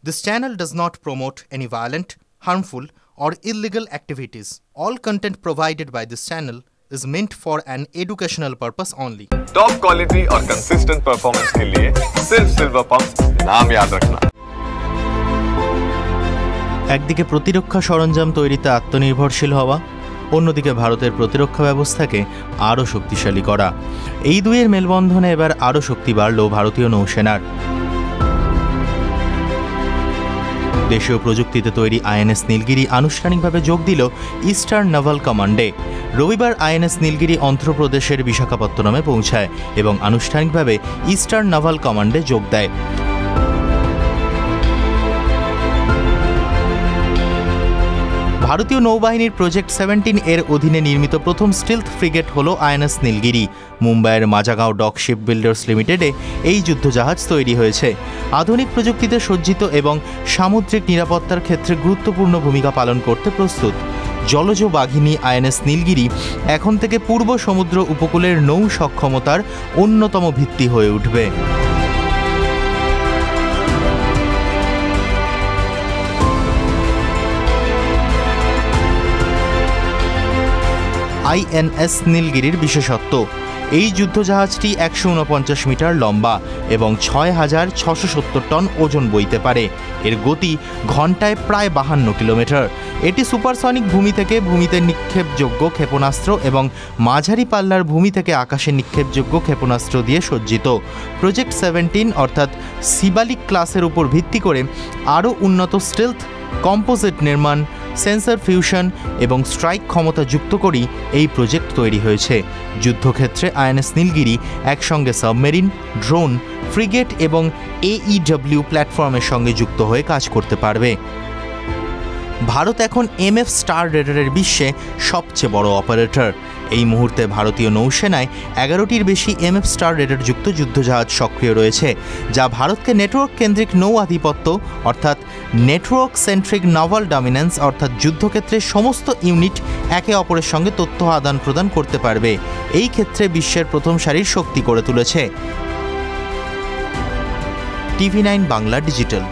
This channel does not promote any violent, harmful, or illegal activities. All content provided by this channel is meant for an educational purpose only. Top quality और consistent performance के लिए सिर्फ silver pumps नाम याद रखना। একদিকে প্রতিরক্ষা সরঞ্জাম তৈরিতে আত্মনির্ভরশীল হওয়া, অন্যদিকে ভারতের প্রতিরক্ষা ব্যবস্থাকে আরও শক্তিশালী করা। এই দুইয়ের মেলবন্ধনে এবার আরও শক্তি বাড়ল ভারতীয় নৌসেনার। দেশীয় প্রযুক্তিতে তৈরি আইএনএস নীলগিরি আনুষ্ঠানিকভাবে যোগ দিল ইস্টার্ন নাভাল কমান্ডে। রবিবার আইএনএস নীলগিরি অন্ধ্রপ্রদেশের বিশাখাপত্তনমে পৌঁছায় এবং আনুষ্ঠানিকভাবে ইস্টার্ন নাভাল কমান্ডে যোগ দেয়। ভারতীয় নৌবাহিনীর প্রজেক্ট 17 এর অধীনে নির্মিত প্রথম স্টিলথ ফ্রিগেট হল আইএনএস নীলগিরি। মুম্বাইয়ের মাজাগাঁও ডক শিপ বিল্ডার্স লিমিটেডে এই যুদ্ধজাহাজ তৈরি হয়েছে। আধুনিক প্রযুক্তিতে সজ্জিত এবং সামুদ্রিক নিরাপত্তার ক্ষেত্রে গুরুত্বপূর্ণ ভূমিকা পালন করতে প্রস্তুত। জলজ বাঘিনী আইএনএস নীলগিরি এখন থেকে পূর্ব সমুদ্র উপকূলের নৌ সক্ষমতার অন্যতম ভিত্তি হয়ে উঠবে। আইএনএস নীলগিরির বিশেষত্ব, এই যুদ্ধজাহাজটি 149 মিটার লম্বা এবং 6,670 টন ওজন বইতে পারে। এর গতি ঘন্টায় প্রায় 52 কিলোমিটার। এটি সুপারসনিক ভূমি থেকে ভূমিতে নিক্ষেপযোগ্য ক্ষেপণাস্ত্র এবং মাঝারি পাল্লার ভূমি থেকে আকাশে নিক্ষেপযোগ্য ক্ষেপণাস্ত্র দিয়ে সজ্জিত। প্রজেক্ট 17 অর্থাৎ সিবালিক ক্লাসের উপর ভিত্তি করে আরও উন্নত স্টিলথ, কম্পোজিট নির্মাণ, সেন্সর ফিউশন এবং স্ট্রাইক ক্ষমতা যুক্ত করেই এই প্রজেক্ট তৈরি হয়েছে। যুদ্ধক্ষেত্রে আইএনএস নীলগিরি একসঙ্গে সাবমেরিন, ড্রোন, ফ্রিগেট এবং AEW প্ল্যাটফর্মের সঙ্গে যুক্ত হয়ে কাজ করতে পারবে। ভারত এখন MF স্টার রেডারের বিশ্বে সবচেয়ে বড় অপারেটর। এই মুহূর্তে ভারতীয় নৌসেনায় 11টির বেশি MF স্টার রেডার যুক্ত যুদ্ধজাহাজ সক্রিয় রয়েছে, যা ভারতকে নেটওয়ার্ক কেন্দ্রিক নৌ আধিপত্য অর্থাৎ নেটওয়ার্ক সেন্ট্রিক নাভাল ডমিন্যান্স অর্থাৎ যুদ্ধক্ষেত্রে সমস্ত ইউনিট একে অপরের সঙ্গে তথ্য আদান প্রদান করতে পারবে। এই ক্ষেত্রে বিশ্বের প্রথম সারির শক্তি করে তুলেছে। TV9 Bangla digital.